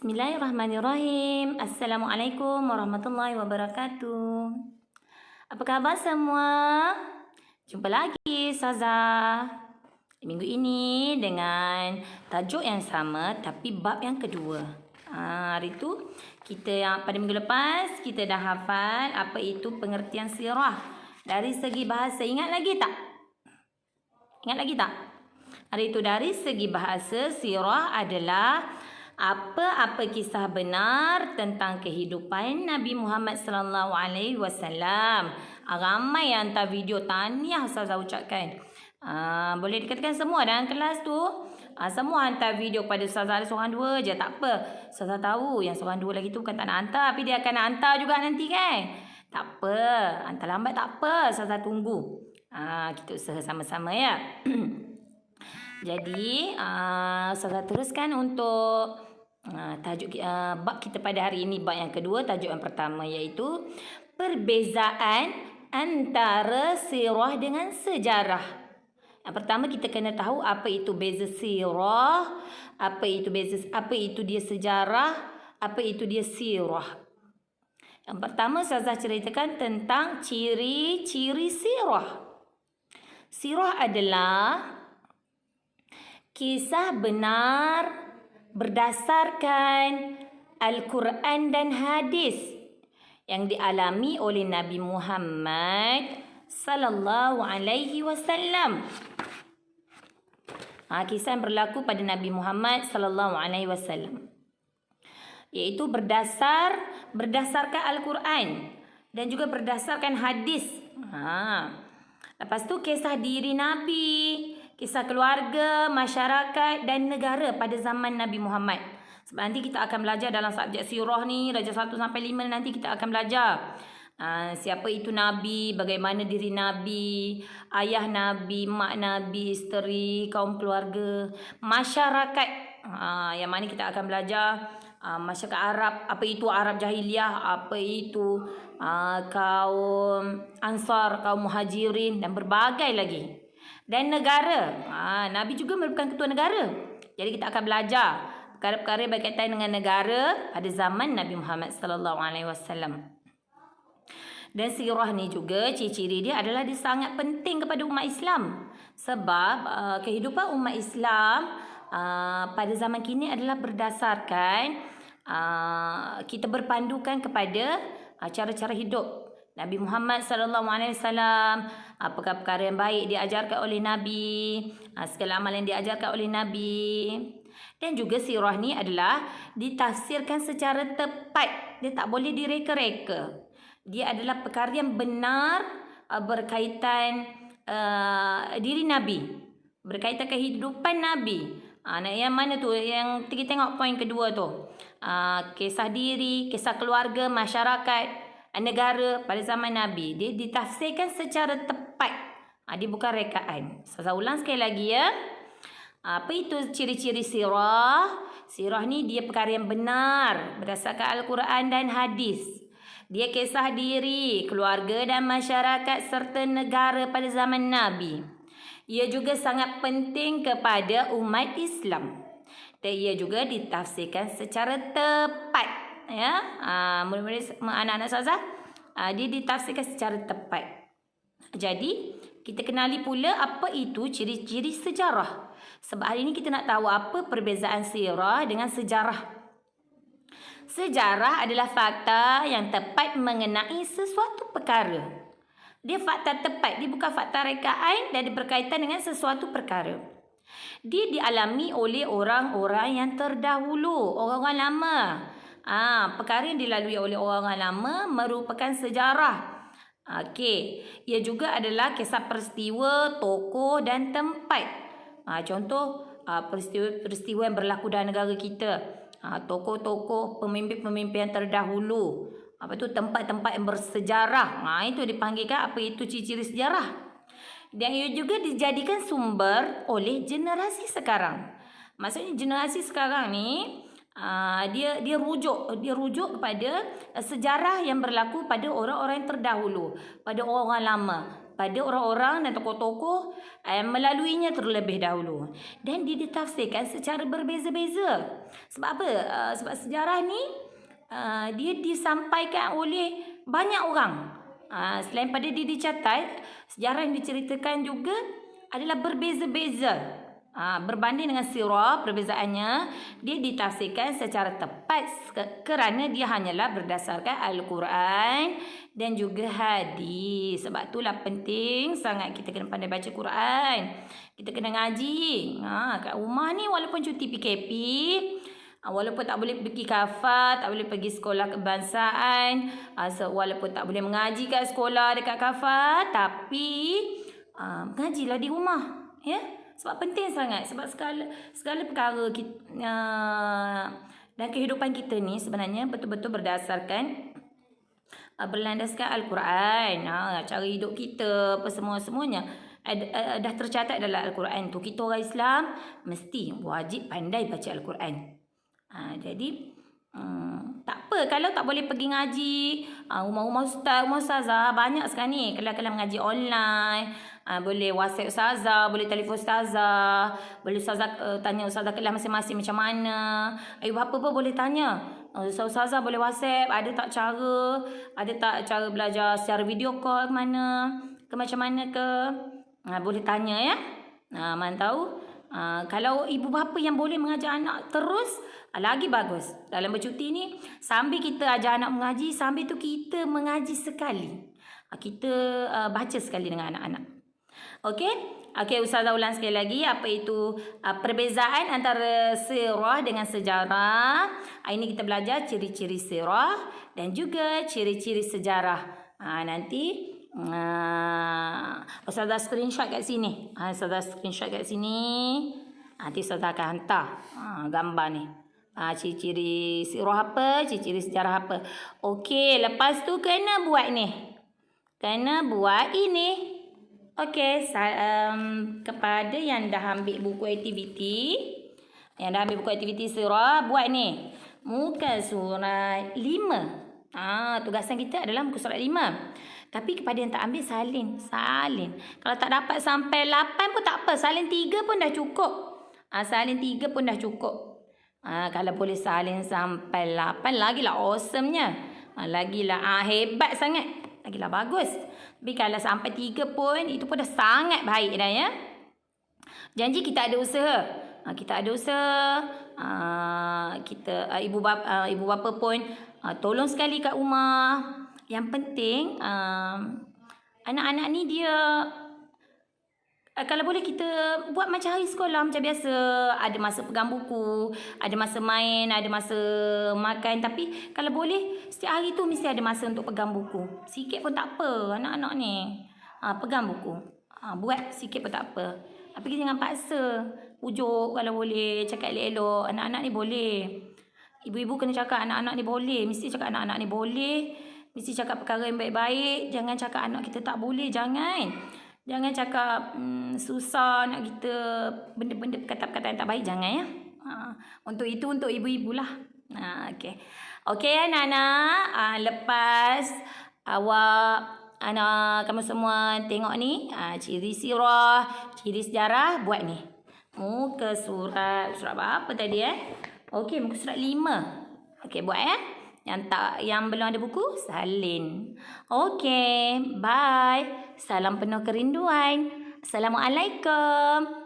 Bismillahirrahmanirrahim. Assalamualaikum warahmatullahi wabarakatuh. Apa khabar semua? Jumpa lagi Ustazah minggu ini dengan tajuk yang sama tapi bab yang kedua. Hari tu pada minggu lepas kita dah hafal apa itu pengertian sirah dari segi bahasa. Ingat lagi tak? Hari itu dari segi bahasa, sirah adalah apa-apa kisah benar tentang kehidupan Nabi Muhammad sallallahu alaihi wasallam. Ramai yang hantar video tahniah Ustazah ucapkan. Boleh dikatakan semua dalam kelas tu. Semua hantar video kepada Ustazah, ada seorang dua je, tak apa. Ustazah tahu yang seorang dua lagi tu bukan tak nak hantar, tapi dia akan hantar juga nanti kan. Tak apa, hantar lambat tak apa, Ustazah tunggu. Kita usaha sama-sama ya. Jadi Ustazah teruskan untuk tajuk bab kita pada hari ini. Bab yang kedua, tajuk yang pertama iaitu perbezaan antara sirah dengan sejarah. Yang pertama kita kena tahu apa itu beza sirah, apa itu dia sejarah, apa itu dia sirah. Yang pertama Ustazah ceritakan tentang ciri-ciri sirah. Sirah adalah kisah benar berdasarkan Al-Quran dan hadis yang dialami oleh Nabi Muhammad sallallahu alaihi wasallam. Kisah yang berlaku pada Nabi Muhammad sallallahu alaihi wasallam, iaitu berdasarkan Al-Quran dan juga berdasarkan hadis. Lepas tu kisah diri Nabi, kisah keluarga, masyarakat dan negara pada zaman Nabi Muhammad. Sebab nanti kita akan belajar dalam subjek sirah ni, darjah 1 sampai 5 nanti kita akan belajar. Siapa itu Nabi, bagaimana diri Nabi, ayah Nabi, mak Nabi, isteri, kaum keluarga, masyarakat. Yang mana kita akan belajar masyarakat Arab, apa itu Arab Jahiliyah, apa itu kaum Ansar, kaum Muhajirin dan berbagai lagi. Dan negara, Nabi juga merupakan ketua negara. Jadi kita akan belajar perkara-perkara berkaitan dengan negara pada zaman Nabi Muhammad sallallahu alaihi wasallam. Dan sirah ni juga ciri-ciri dia adalah dia sangat penting kepada umat Islam. Sebab kehidupan umat Islam pada zaman kini adalah berdasarkan kita berpandukan kepada cara-cara hidup Nabi Muhammad sallallahu alaihi wasallam, apakah perkara yang baik diajarkan oleh Nabi, segala amalan yang diajarkan oleh Nabi. Dan juga sirah ni adalah ditafsirkan secara tepat. Dia tak boleh direka-reka. Dia adalah perkara yang benar berkaitan diri Nabi, berkaitan kehidupan Nabi. Yang mana tu? Yang kita tengok poin kedua tu. Kisah diri, kisah keluarga, masyarakat, negara pada zaman Nabi. Dia ditafsirkan secara tepat. Dia bukan rekaan. Saya ulang sekali lagi ya. Apa itu ciri-ciri sirah? Sirah ni dia perkara yang benar berdasarkan Al-Quran dan hadis. Dia kisah diri, keluarga dan masyarakat serta negara pada zaman Nabi. Ia juga sangat penting kepada umat Islam. Dan ia juga ditafsirkan secara tepat. Ya, murid-murid anak-anak Ustazah, dia ditafsirkan secara tepat. Jadi kita kenali pula apa itu ciri-ciri sejarah. Sebab hari ini kita nak tahu apa perbezaan sirah dengan sejarah. Sejarah adalah fakta yang tepat mengenai sesuatu perkara. Dia fakta tepat, dia bukan fakta rekaan dan dia berkaitan dengan sesuatu perkara. Dia dialami oleh orang-orang yang terdahulu, orang-orang lama. Perkara yang dilalui oleh orang-orang lama merupakan sejarah. Ia juga adalah kisah peristiwa, tokoh dan tempat. Contoh peristiwa yang berlaku dalam negara kita. Tokoh-tokoh, pemimpin-pemimpin yang terdahulu. Apa tu tempat-tempat yang bersejarah. Itu dipanggilkan apa itu ciri-ciri sejarah. Dan ia juga dijadikan sumber oleh generasi sekarang. Maksudnya generasi sekarang ni dia rujuk kepada sejarah yang berlaku pada orang-orang yang terdahulu, pada orang-orang lama. pada orang-orang dan tokoh-tokoh melaluinya terlebih dahulu. Dan dia ditafsirkan secara berbeza-beza. Sebab apa? Sebab sejarah ni dia disampaikan oleh banyak orang. Selain pada dia dicatat, sejarah yang diceritakan juga adalah berbeza-beza. Berbanding dengan sirah, perbezaannya dia ditafsirkan secara tepat kerana dia hanyalah berdasarkan Al-Quran dan juga hadis. Sebab itulah penting sangat kita kena pandai baca Quran. Kita kena ngaji. Kat rumah ni walaupun cuti PKP, walaupun tak boleh pergi kafat, tak boleh pergi sekolah kebangsaan, walaupun tak boleh mengaji kat sekolah dekat kafat, tapi mengajilah di rumah, ya. Sebab penting sangat. Sebab segala perkara kita, dan kehidupan kita ni sebenarnya betul-betul berdasarkan berlandaskan Al-Quran. Cara hidup kita, apa semuanya dah tercatat dalam Al-Quran tu. Kita orang Islam mesti wajib pandai baca Al-Quran. Jadi tak apa kalau tak boleh pergi ngaji. Rumah-rumah ustaz, rumah ustazah banyak sekarang ni. Kelas-kelas mengaji online. Boleh WhatsApp ustazah, boleh telefon ustazah, boleh ustazah tanya ustazah kelas masing-masing macam mana. Ibu bapa pun boleh tanya. Ustazah boleh WhatsApp, ada tak cara belajar secara video call macam mana ke. Boleh tanya ya. Mana tahu. Kalau ibu bapa yang boleh mengajar anak terus, lagi bagus. Dalam bercuti ni, sambil kita ajar anak mengaji, sambil tu kita mengaji sekali. Kita baca sekali dengan anak-anak. Okey, Ustazah ulang sekali lagi apa itu perbezaan antara sirah dengan sejarah. Ini kita belajar ciri-ciri sirah dan juga ciri-ciri sejarah. Nanti Ustazah screenshot kat sini. Nanti Ustazah akan hantar gambar ni. Ciri-ciri sirah apa, ciri-ciri sejarah apa. Okey, lepas tu kena buat ni. Kena buat ini. Okey, kepada yang dah ambil buku aktiviti, sirah, buat ni. Muka surat 5. Tugasan kita adalah muka surat 5. Tapi kepada yang tak ambil, salin. Kalau tak dapat sampai 8 pun tak apa. Salin 3 pun dah cukup. Kalau boleh salin sampai 8, lagilah awesome-nya. Lagilah hebat sangat. Lagilah bagus. Tapi kalau sampai 3 pun, itu pun dah sangat baik dah ya. Janji kita ada usaha. Ibu bapa pun tolong sekali kat rumah. Yang penting anak-anak ni dia kalau boleh kita buat macam hari sekolah macam biasa. Ada masa pegang buku, ada masa main, ada masa makan. Tapi kalau boleh setiap hari tu mesti ada masa untuk pegang buku. Sikit pun tak apa anak-anak ni. Pegang buku. Buat sikit pun tak apa. Tapi kita jangan paksa. Pujuk kalau boleh. Cakap elok-elok. Anak-anak ni boleh. Ibu-ibu kena cakap anak-anak ni boleh. Mesti cakap anak-anak ni boleh. Mesti cakap perkara yang baik-baik. Jangan cakap anak kita tak boleh. Jangan cakap susah nak kita benda-benda kata-kata yang tak baik. Jangan ya. Untuk itu untuk ibu-ibu lah. Okey anak-anak. Lepas kamu semua tengok ni. Ciri sirah, ciri sejarah. Buat ni. Muka surat apa tadi Okey, muka surat 5. Okey, buat ya. Yang belum ada buku, salin. Okey, bye. Salam penuh kerinduan. Assalamualaikum.